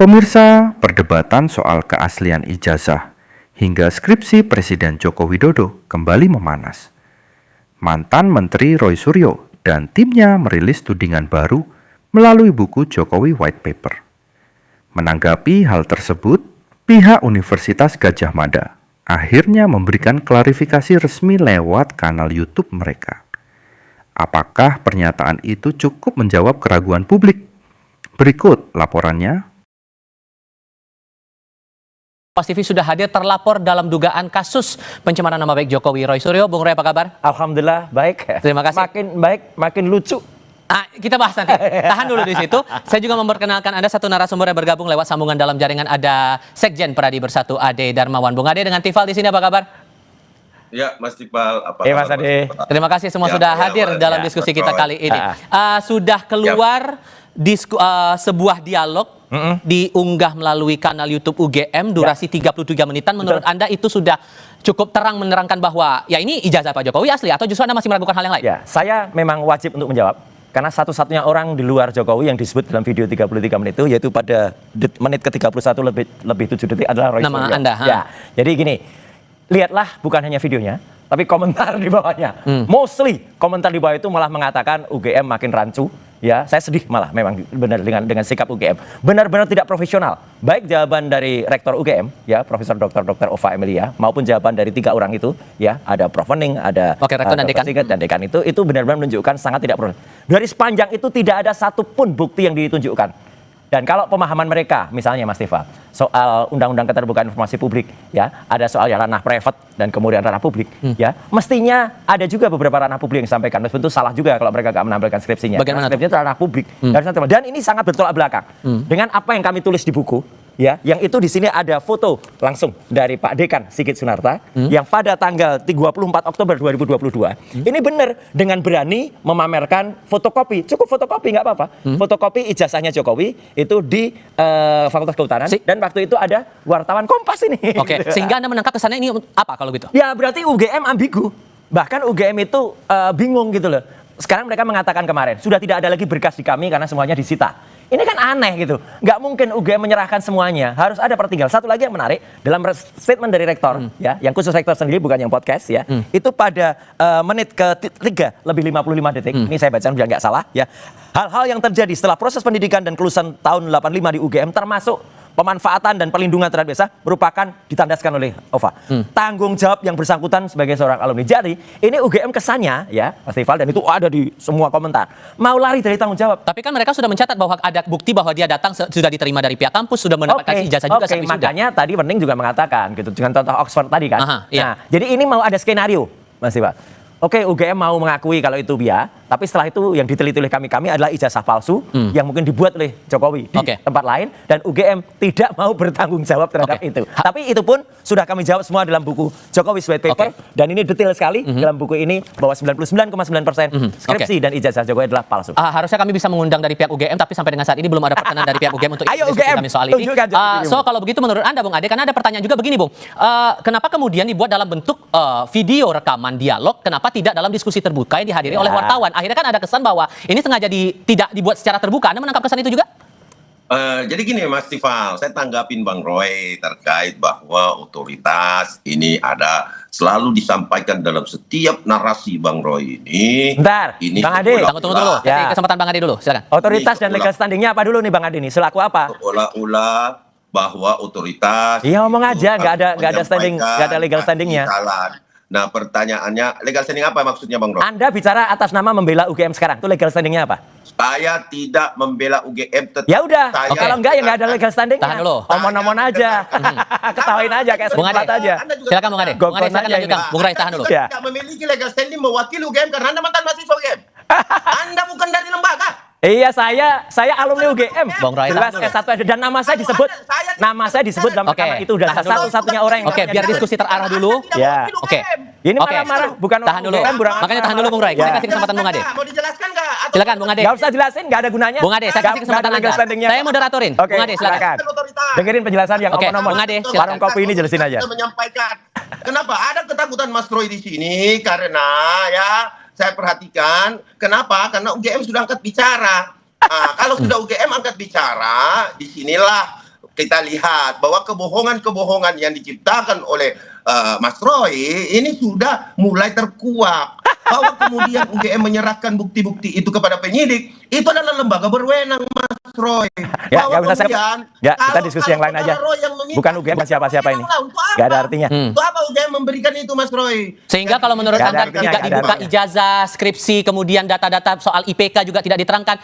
Pemirsa, perdebatan soal keaslian ijazah hingga skripsi Presiden Joko Widodo kembali memanas. Mantan Menteri Roy Suryo dan timnya merilis tudingan baru melalui buku Jokowi White Paper. Menanggapi hal tersebut, pihak Universitas Gadjah Mada akhirnya memberikan klarifikasi resmi lewat kanal YouTube mereka. Apakah pernyataan itu cukup menjawab keraguan publik? Berikut laporannya. Kompas TV sudah hadir terlapor dalam dugaan kasus pencemaran nama baik Jokowi, Roy Suryo. Bung Roy, apa kabar? Alhamdulillah baik. Terima kasih. Makin baik, makin lucu. Kita bahas nanti. Tahan dulu di situ. Saya juga memperkenalkan Anda satu narasumber yang bergabung lewat sambungan dalam jaringan. Ada Sekjen Pradi Bersatu Ade Darmawan. Bung Ade dengan Tifal di sini, apa kabar? Ya, Mas Tifal, apa Mas kabar? Ade. Terima kasih semua sudah hadir dalam diskusi kita kali ini. Sudah keluar sebuah dialog diunggah melalui kanal YouTube UGM durasi 33 menitan. Menurut Anda itu sudah cukup terang menerangkan bahwa ya ini ijazah Pak Jokowi asli, atau justru Anda masih meragukan hal yang lain? Ya, saya memang wajib untuk menjawab karena satu-satunya orang di luar Jokowi yang disebut dalam video 33 menit itu, yaitu pada menit ke-31 lebih 7 detik adalah Roy Suryo. Nama Anda? Ya, jadi gini, lihatlah bukan hanya videonya, tapi komentar di bawahnya. Mostly komentar di bawah itu malah mengatakan UGM makin rancu. Ya, saya sedih malah memang benar dengan sikap UGM. Benar-benar tidak profesional. Baik jawaban dari Rektor UGM, ya, Profesor Dr. Ova Emilia, maupun jawaban dari 3 orang itu, ya, ada Prof Wening, ada Rektor dan Dekan. Dan Dekan itu benar-benar menunjukkan sangat tidak profesional. Dari sepanjang itu tidak ada satupun bukti yang ditunjukkan. Dan kalau pemahaman mereka, misalnya Mas Tifal, soal Undang-Undang Keterbukaan Informasi Publik, ya, ada soal ranah privat dan kemudian ranah publik, ya, mestinya ada juga beberapa ranah publik yang disampaikan. Meskipun itu salah juga kalau mereka nggak menampilkan skripsinya. Bagaimana skripsinya itu ranah publik. Dan ini sangat bertolak belakang dengan apa yang kami tulis di buku. Ya, yang itu di sini ada foto langsung dari Pak Dekan Sigit Sunarta yang pada tanggal 24 Oktober 2022 ini benar dengan berani memamerkan fotokopi, cukup fotokopi nggak apa-apa, fotokopi ijazahnya Jokowi itu di Fakultas Kehutanan, dan waktu itu ada wartawan Kompas ini. Oke, sehingga Anda menangkap kesannya ini apa kalau gitu? Ya berarti UGM ambigu, bahkan UGM itu bingung gitu loh. Sekarang mereka mengatakan kemarin sudah tidak ada lagi berkas di kami karena semuanya disita. Ini kan aneh gitu. Nggak mungkin UGM menyerahkan semuanya. Harus ada pertinggal. Satu lagi yang menarik, dalam statement dari rektor, ya, yang khusus rektor sendiri, bukan yang podcast, ya, itu pada menit ke-3 lebih 55 detik. Ini saya baca biar nggak salah, ya. Hal-hal yang terjadi setelah proses pendidikan dan kelulusan tahun 85 di UGM, termasuk pemanfaatan dan perlindungan terhadap desa, merupakan ditandaskan oleh Ova. Tanggung jawab yang bersangkutan sebagai seorang alumni. Jadi ini UGM kesannya, ya, Mas Tifal, dan itu ada di semua komentar, mau lari dari tanggung jawab. Tapi kan mereka sudah mencatat bahwa ada bukti bahwa dia datang sudah diterima dari pihak kampus, sudah mendapatkan ijazah juga. Makanya tadi Wening juga mengatakan gitu dengan contoh Oxford tadi kan. Iya. Nah, jadi ini mau ada skenario, Mas Tifal. UGM mau mengakui kalau itu dia, tapi setelah itu yang diteliti oleh kami adalah ijazah palsu yang mungkin dibuat oleh Jokowi di tempat lain, dan UGM tidak mau bertanggung jawab terhadap itu. Tapi itu pun sudah kami jawab semua dalam buku Jokowi White Paper, dan ini detail sekali dalam buku ini bahwa 99,9% skripsi dan ijazah Jokowi adalah palsu. Harusnya kami bisa mengundang dari pihak UGM, tapi sampai dengan saat ini belum ada perkenan dari pihak UGM untuk diskusi kami soal ini. So kalau begitu menurut Anda, Bung Ade, karena ada pertanyaan juga begini, Bung, kenapa kemudian dibuat dalam bentuk video rekaman dialog, kenapa tidak dalam diskusi terbuka yang dihadiri oleh wartawan? Akhirnya kan ada kesan bahwa ini sengaja tidak dibuat secara terbuka. Anda menangkap kesan itu juga? Jadi gini Mas Tifal, saya tanggapin Bang Roy terkait bahwa otoritas ini ada selalu disampaikan dalam setiap narasi Bang Roy ini. Bentar, ini Bang Ade. Tunggu. Kasih kesempatan Bang Ade dulu, silakan. Otoritas dan legal standingnya apa dulu nih Bang Ade nih? Selaku apa? Seolah-olah bahwa otoritas. Iya, ngomong aja, nggak ada standing, nggak ada legal standingnya. Nah, pertanyaannya, legal standing apa maksudnya Bang Roy? Anda bicara atas nama membela UGM sekarang, itu legal standingnya apa? Saya tidak membela UGM. Ya udah, kalau enggak ya nggak ada legal standingnya. Tahan dulu. Omong-omong aja, ketawain aja kayak sempat aja. Silakan Bung Ade. Bung Ade, silakan lanjutkan. Bung Rai, tahan dulu. Anda tidak memiliki legal standing mewakili UGM karena Anda mantan mahasiswa UGM. Anda bukan dari lembaga. Iya, saya alumni UGM. Bung Rai, jelas S1 dan nama saya disebut dalam rekaman itu, dan satu-satunya orang yang biar diskusi terarah dulu. Ya. Ini marah-marah, bukan tahan dulu. Makanya tahan dulu Bung Rai. Saya kasih kesempatan Bung Ade. Mau dijelaskan nggak? Silakan Bung Ade. Enggak usah jelasin, enggak ada gunanya. Bung Ade, saya kasih kesempatan Anda. Saya moderatorin. Bung Ade, silakan. Dengerin penjelasan yang nomor. Bung Ade, warung kopi ini jelasin aja. Menyampaikan. Kenapa ada ketakutan Mas Roy di sini? Karena ya saya perhatikan, kenapa? Karena UGM sudah angkat bicara. Nah, kalau sudah UGM angkat bicara, disinilah kita lihat bahwa kebohongan-kebohongan yang diciptakan oleh Mas Roy ini sudah mulai terkuak. Bahwa kemudian UGM menyerahkan bukti-bukti itu kepada penyidik, itu adalah lembaga berwenang, Mas Roy. Ya, Bahwa usah kemudian, kita diskusi yang lain aja. Bukan UGM siapa-siapa ini. Gak ada artinya. Untuk apa UGM memberikan itu, Mas Roy? Sehingga kalau menurut Nggak ada Anda artinya, tidak nggak ada dibuka artinya. ijazah, skripsi, kemudian data-data soal IPK juga tidak diterangkan,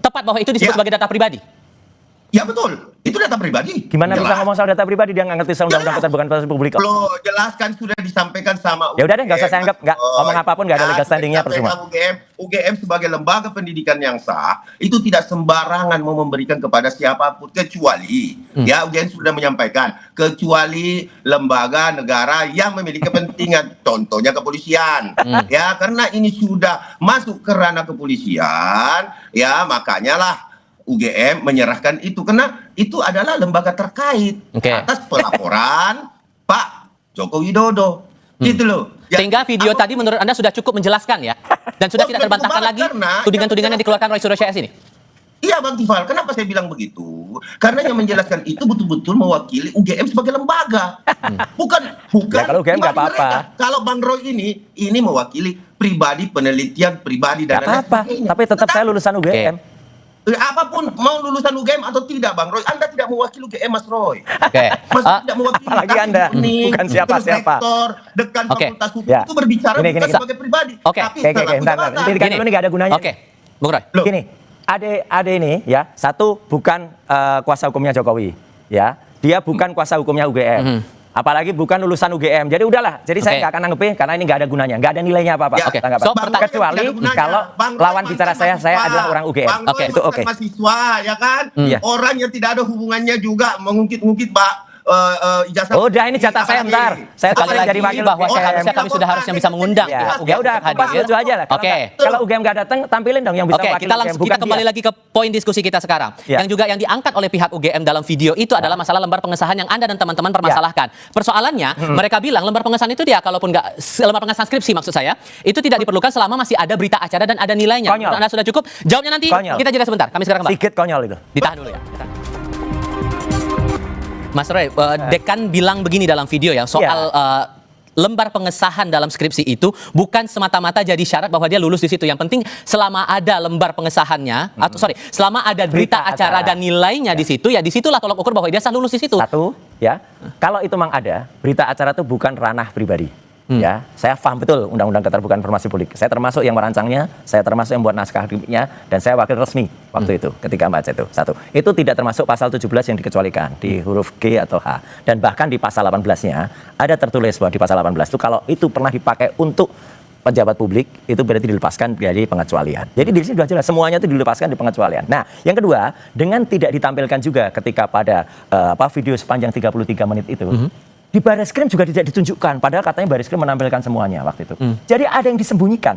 tepat bahwa itu disebut Ya. sebagai data pribadi? Ya betul, itu data pribadi. Gimana bisa Jelas. ngomong soal data pribadi, dia nggak ngerti soal undang-undang keterbukaan informasi publik kok. Loh, jelaskan sudah disampaikan sama Ya udah deh, nggak usah saya anggap, UGM, nggak ngomong apapun, nggak ada legal standingnya percuma. UGM sebagai lembaga pendidikan yang sah itu tidak sembarangan mau memberikan kepada siapapun kecuali ya UGM sudah menyampaikan kecuali lembaga negara yang memiliki kepentingan, contohnya kepolisian. Ya, karena ini sudah masuk ke ranah kepolisian, ya makanya lah UGM menyerahkan itu karena itu adalah lembaga terkait Oke. atas pelaporan Pak Joko Widodo. Gitu loh. Ya, Sehingga video tadi menurut Anda sudah cukup menjelaskan ya? Dan sudah Oh, tidak sudah terbantahkan cukup lagi banget, karena tudingan-tudingan yang dikeluarkan Roy Suryo CS ini? Iya Bang Tifal, kenapa saya bilang begitu? Karena yang menjelaskan itu betul-betul mewakili UGM sebagai lembaga. Bukan Ya, kalau UGM nggak pribadi apa-apa. mereka. Kalau Bang Roy ini mewakili pribadi, penelitian pribadi dan Nggak apa-apa, sebagainya. tapi tetap saya lulusan UGM. Apapun mau lulusan UGM atau tidak Bang Roy, Anda tidak mewakili UGM Mas Roy. Oke. Mas tidak mewakili apalagi Anda, bukan siapa-siapa. Terus rektor, dekan Oke. fakultas hukum Ya. itu berbicara Gini, bukan gini. sebagai pribadi. Oke. Tapi Oke, selaku entar. jabatan. Ini dikasih dulu nih, nggak ada gunanya. Oke. Bung Roy. Loh. Gini, ade ini ya, satu bukan kuasa hukumnya Jokowi, ya. Dia bukan kuasa hukumnya UGM. Apalagi bukan lulusan UGM. Jadi udahlah. Jadi saya Oke. nggak akan nanggepin karena ini nggak ada gunanya, nggak ada nilainya apa-apa. Ya. Oke. Tanggapan. So, Bang Roy kecuali tidak ada gunanya. kalau Bang Roy lawan mantan bicara saya mahasiswa. adalah orang UGM. Bang Roy Oke. Itu mantan oke. mahasiswa ya kan? Iya. Orang yang tidak ada hubungannya juga mengungkit-ungkit ijazah. Udah, ini jatah saya, bentar. Saya Sekali sekali lagi jadi wakil bahwa UGM. seharusnya kami sudah harusnya bisa mengundang Ya, pihak ya UGM udah, untuk kompas hadir. lucu aja lah. Oke. Kalau UGM nggak datang, tampilin dong yang bisa Oke, wakil kita UGM, langsung bukan kita kembali dia. lagi ke poin diskusi kita sekarang. Ya. Yang juga yang diangkat oleh pihak UGM dalam video itu adalah masalah lembar pengesahan yang Anda dan teman-teman permasalahkan. Persoalannya, mereka bilang lembar pengesahan itu dia kalaupun nggak lembar pengesahan skripsi maksud saya, itu tidak diperlukan selama masih ada berita acara dan ada nilainya. Konyol. Menurut Anda sudah cukup? Jawabnya nanti. Konyol. Kita jeda sebentar. Kami segera kembali. Sikit konyol itu. Ditahan dulu ya. Ditahan. Mas Roy, dekan bilang begini dalam video ya soal lembar pengesahan dalam skripsi itu bukan semata-mata jadi syarat bahwa dia lulus di situ. Yang penting selama ada lembar pengesahannya atau selama ada berita acara dan nilainya di situ, ya disitulah tolok ukur bahwa dia sah lulus di situ. Satu, ya. Kalau itu memang ada, berita acara itu bukan ranah pribadi. Ya, saya paham betul Undang-Undang Keterbukaan Informasi Publik. Saya termasuk yang merancangnya, saya termasuk yang buat naskah akademiknya, dan saya wakil resmi waktu itu ketika membaca itu. Satu, itu tidak termasuk pasal 17 yang dikecualikan di huruf G atau H. Dan bahkan di pasal 18-nya ada tertulis bahwa di pasal 18 itu kalau itu pernah dipakai untuk pejabat publik itu berarti dilepaskan dari pengecualian. Jadi di sini sudah jelas semuanya itu dilepaskan di pengecualian. Nah, yang kedua, dengan tidak ditampilkan juga ketika pada video sepanjang 33 menit itu, di Bareskrim juga tidak ditunjukkan, padahal katanya Bareskrim menampilkan semuanya waktu itu. Jadi ada yang disembunyikan,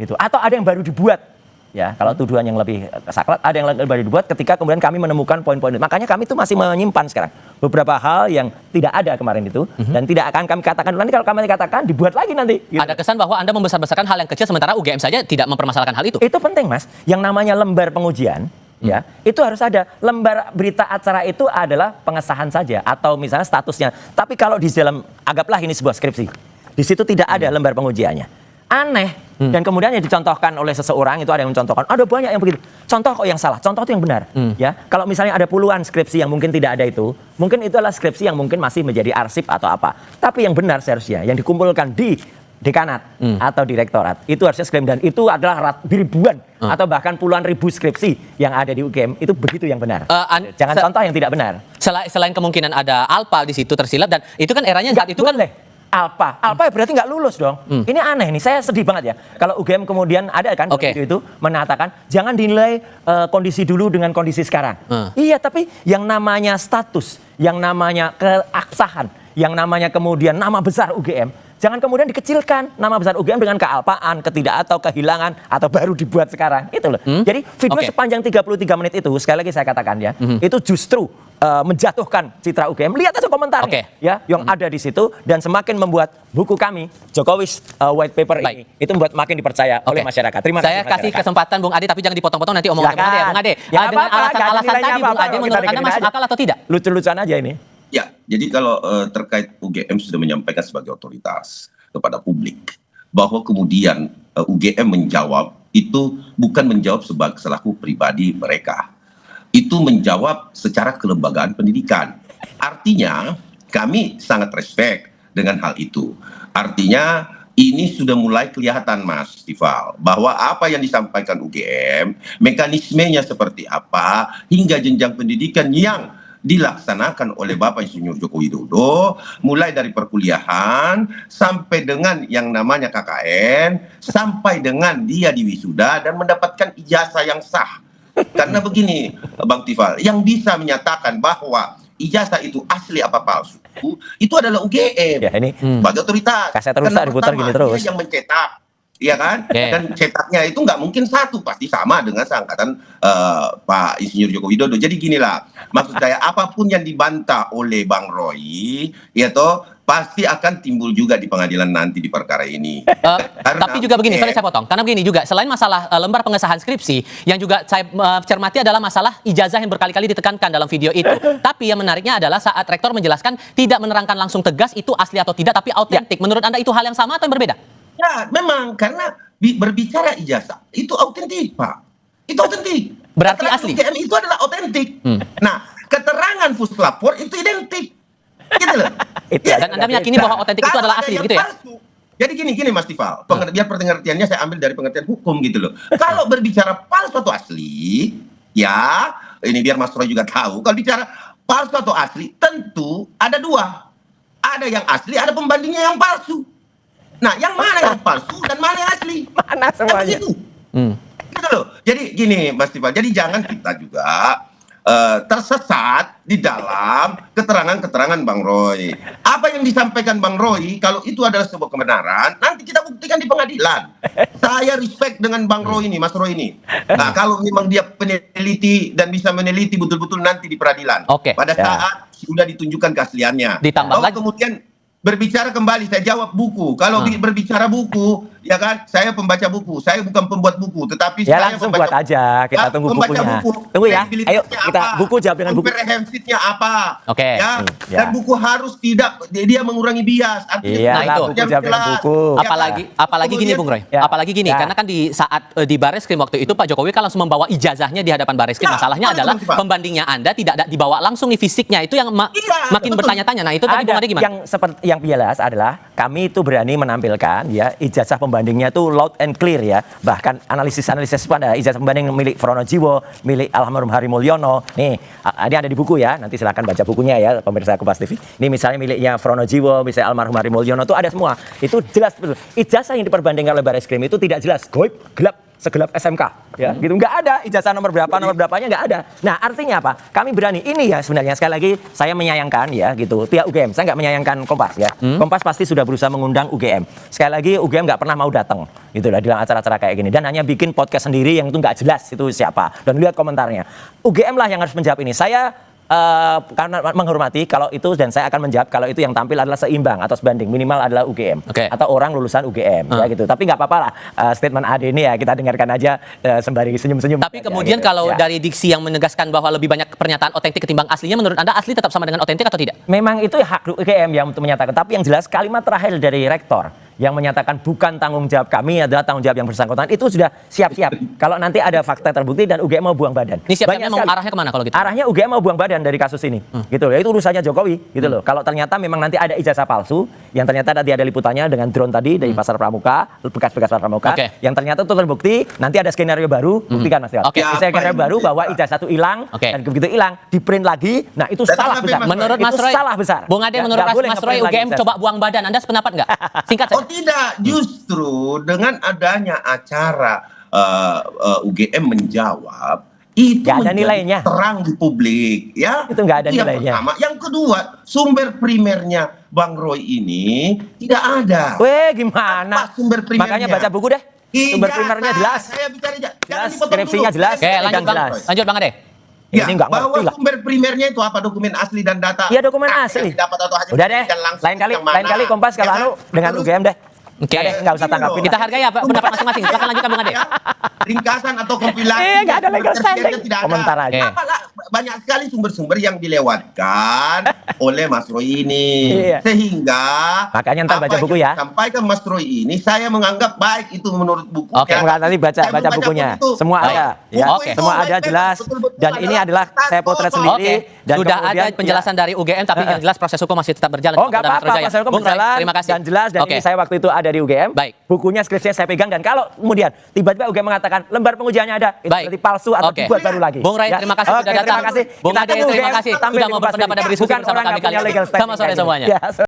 gitu. Atau ada yang baru dibuat. Ya, kalau tuduhan yang lebih sakral, ada yang baru dibuat ketika kemudian kami menemukan poin-poin itu. Makanya kami itu masih menyimpan sekarang beberapa hal yang tidak ada kemarin itu dan tidak akan kami katakan nanti kalau kami katakan dibuat lagi nanti. Gitu. Ada kesan bahwa Anda membesar-besarkan hal yang kecil sementara UGM saja tidak mempermasalahkan hal itu. Itu penting, Mas. Yang namanya lembar pengujian, ya, itu harus ada. Lembar berita acara itu adalah pengesahan saja atau misalnya statusnya. Tapi kalau di dalam anggaplah ini sebuah skripsi, di situ tidak ada lembar pengujiannya. Aneh. Dan kemudian yang dicontohkan oleh seseorang itu ada yang mencontohkan. Ada banyak yang begitu. Contoh kok yang salah, contoh itu yang benar. Ya, kalau misalnya ada puluhan skripsi yang mungkin tidak ada itu, mungkin itu adalah skripsi yang mungkin masih menjadi arsip atau apa. Tapi yang benar seharusnya yang dikumpulkan di dekanat atau direktorat itu harusnya skrip dan itu adalah ribuan atau bahkan puluhan ribu skripsi yang ada di UGM itu begitu yang benar. Jangan contoh yang tidak benar. Selain kemungkinan ada alpa di situ tersilap dan itu kan eranya saat itu kan Alpa ya berarti nggak lulus dong. Ini aneh nih, saya sedih banget ya. Kalau UGM kemudian ada kan video itu menatakan jangan dinilai kondisi dulu dengan kondisi sekarang. Iya, tapi yang namanya status, yang namanya keabsahan, yang namanya kemudian nama besar UGM jangan kemudian dikecilkan nama besar UGM dengan kealpaan, atau kehilangan atau baru dibuat sekarang. Itu loh. Jadi video sepanjang 33 menit itu sekali lagi saya katakan ya, itu justru menjatuhkan citra UGM. Lihat aja komentarnya ya yang ada di situ, dan semakin membuat buku kami Jokowi's White Paper ini itu membuat makin dipercaya oleh masyarakat. Terima kasih. Saya kasih kesempatan Bung Ade, tapi jangan dipotong-potong, nanti omongan Bung Ade ya. Bung Ade, dengan alasan-alasan tadi Bung Ade menurut Anda masuk akal atau tidak? Lucu-lucuan aja ini. Ya, jadi kalau terkait UGM sudah menyampaikan sebagai otoritas kepada publik bahwa kemudian UGM menjawab itu bukan menjawab selaku pribadi mereka, itu menjawab secara kelembagaan pendidikan. Artinya kami sangat respect dengan hal itu. Artinya ini sudah mulai kelihatan Mas Tifal, bahwa apa yang disampaikan UGM, mekanismenya seperti apa, hingga jenjang pendidikan yang dilaksanakan oleh Bapak Insinyur Joko Widodo, mulai dari perkuliahan sampai dengan yang namanya KKN, sampai dengan dia diwisuda dan mendapatkan ijazah yang sah. Karena begini Bang Tifal, yang bisa menyatakan bahwa ijazah itu asli apa palsu itu adalah UGM ya, ini sebagai otoritas. Kaset terus diputar gini terus. Dia yang mencetak, iya kan? Dan cetaknya itu nggak mungkin satu, pasti sama dengan seangkatan Pak Insinyur Joko Widodo. Jadi ginilah, maksud saya apapun yang dibantah oleh Bang Roy, ya toh pasti akan timbul juga di pengadilan nanti di perkara ini. Tapi juga begini, sorry saya potong. Karena begini juga, selain masalah lembar pengesahan skripsi, yang juga saya cermati adalah masalah ijazah yang berkali-kali ditekankan dalam video itu. Tapi yang menariknya adalah saat rektor menjelaskan tidak menerangkan langsung tegas itu asli atau tidak, tapi autentik. Menurut Anda itu hal yang sama atau yang berbeda? Ya, memang karena berbicara ijazah itu autentik, Pak. Itu autentik. Berarti keterangan asli. UGM itu adalah autentik. Nah, keterangan puslapor itu identik. Gitu loh. Dan Anda meyakini bahwa otentik itu adalah asli, begitu ya? Palsu. Jadi gini Mas Tifal, biar pengertiannya saya ambil dari pengertian hukum gitu loh. Kalau berbicara palsu atau asli, ya ini biar Mas Roy juga tahu. Kalau bicara palsu atau asli, tentu ada dua. Ada yang asli, ada pembandingnya yang palsu. Nah, yang mana yang palsu dan mana yang asli? Mana semuanya? Gitu loh. Jadi gini Mas Tifal, jadi jangan kita juga tersesat di dalam keterangan-keterangan Bang Roy. Apa yang disampaikan Bang Roy, kalau itu adalah sebuah kebenaran, nanti kita buktikan di pengadilan. Saya respect dengan Bang Roy ini, Mas Roy ini. Nah, kalau memang dia peneliti dan bisa meneliti betul-betul nanti di peradilan. Pada saat sudah ditunjukkan keasliannya. Ditambah lagi. Kemudian berbicara kembali, saya jawab buku. Kalau berbicara buku, ya kan, saya pembaca buku. Saya bukan pembuat buku, tetapi ya saya langsung buat aja. Kita tunggu bukunya. Tunggu ya. Ayo kita buku jawab dengan buku. Komprehensifnya apa? Ya. Ya. Dan buku harus tidak dia mengurangi bias. Iya, nah itu buku jawab dengan buku. Apalagi gini Bung Roy. Apalagi gini, karena kan di saat di Bareskrim waktu itu Pak Jokowi kan langsung membawa ijazahnya di hadapan Bareskrim. Masalahnya adalah pembandingnya Anda tidak dibawa langsung nih fisiknya, itu yang makin bertanya-tanya. Nah, itu tadi Bung Ade gimana? Yang jelas adalah kami itu berani menampilkan ya ijazah pembandingnya itu loud and clear ya, bahkan analisis pada ijazah pembanding milik Fronojiwo, milik almarhum Hari Mulyono. Nih ini ada di buku ya, nanti silakan baca bukunya ya pemirsa Kompas TV. Ini misalnya miliknya Fronojiwo, misalnya almarhum Hari Mulyono, itu ada semua. Itu jelas betul. Ijazah yang diperbandingkan oleh Bareskrim itu tidak jelas, goib, gelap, segelap SMK ya gitu, nggak ada ijazah nomor berapanya nggak ada. Nah, artinya apa, kami berani ini ya, sebenarnya sekali lagi saya menyayangkan ya gitu pihak UGM, saya nggak menyayangkan Kompas ya. Kompas pasti sudah berusaha mengundang UGM, sekali lagi UGM nggak pernah mau datang gitu lah dalam acara-acara kayak gini, dan hanya bikin podcast sendiri yang itu nggak jelas itu siapa, dan lihat komentarnya. UGM lah yang harus menjawab ini. Saya karena menghormati kalau itu, dan saya akan menjawab kalau itu yang tampil adalah seimbang atau sebanding, minimal adalah UGM atau orang lulusan UGM ya gitu. Tapi nggak apa-apa lah statement Ade ini ya kita dengarkan aja sembari senyum-senyum. Tapi kemudian gitu, kalau dari diksi yang menegaskan bahwa lebih banyak pernyataan otentik ketimbang aslinya, menurut Anda asli tetap sama dengan otentik atau tidak? Memang itu hak UGM yang untuk menyatakan. Tapi yang jelas kalimat terakhir dari rektor yang menyatakan bukan tanggung jawab kami, adalah tanggung jawab yang bersangkutan, itu sudah siap-siap. Kalau nanti ada fakta terbukti dan UGM mau buang badan. Ini siap-siapnya mau arahnya kemana kalau gitu? Arahnya UGM mau buang badan dari kasus ini, gitu loh. Itu urusannya Jokowi, gitu loh. Kalau ternyata memang nanti ada ijazah palsu, yang ternyata tadi ada liputannya dengan drone tadi dari Pasar Pramuka, bekas-bekas Pasar Pramuka, yang ternyata itu terbukti, nanti ada skenario baru, buktikan Mas Tio. Skenario baru bahwa ijazah itu hilang, dan begitu hilang, di print lagi, nah itu salah besar. Menurut Mas Roy, salah besar. Bung Ade, menurut Mas Roy, UGM coba buang badan. Anda sependapat nggak? Singkat saja. Oh tidak, justru dengan adanya acara UGM menjawab, itu Nggak ada menjadi nilainya. terang di publik, ya. Itu nggak ada yang nilainya. pertama. Yang kedua, sumber primernya Bang Roy ini tidak ada. Weh, gimana? Apa sumber primernya? Makanya baca buku deh. Sumber primernya jelas. Saya bicara Jelas, jangan dipotong skripsinya dulu. jelas. Oke, Saya lanjut Pegang Bang. jelas. Lanjut Bang Ade. Ya, Ini nggak bahwa ngerti lah. sumber primernya itu apa, dokumen asli dan data. Iya, dokumen yang asli. didapat atau hanya Udah deh, diberikan langsung lain kali yang mana. lain kali Kompas kalau Ya kan? anu dengan Terus, UGM deh. Oke. Udah deh, nggak usah Gini tanggapin. loh. Kita hargai apa pendapat masing-masing. Silakan lanjutkan Bang Ade. Ya, ringkasan atau kompilasi. Nggak ada legal presiden standing. tidak ada. Komentar aja. Oke. Apalah, banyak sekali sumber-sumber yang dilewatkan oleh Mas Roy ini. Iya. Sehingga Makanya ntar apa baca buku yang ya. disampaikan Mas Roy ini saya menganggap baik itu menurut buku. Oke. Enggak, nanti baca bukunya. Semua ada. Ya, Oke. semua ada jelas. Dan ini adalah saya potret sendiri. Oke, Dan sudah kemudian, ada penjelasan dari UGM, tapi yang jelas proses hukum masih tetap berjalan. Oh, nggak Polda Metro apa-apa, Jaya. proses hukum Bung Roy, berjalan terima kasih. dan jelas. Dan Oke. ini saya waktu itu ada di UGM. Baik. Bukunya skripsinya saya pegang. Dan kalau kemudian tiba-tiba UGM mengatakan lembar pengujiannya ada, itu Baik. berarti palsu atau Oke. dibuat baru lagi. Bung Ray, Ya. terima kasih Oke, sudah datang. terima kasih. Bung Kita Ade, tunggu terima UGM kasih tampil sudah di mau Kompas berpendapat ini. dan berdiskusi Bukan bersama orang kami nggak punya kali ini. legal standing Selamat sore kayak gini. semuanya. Ya,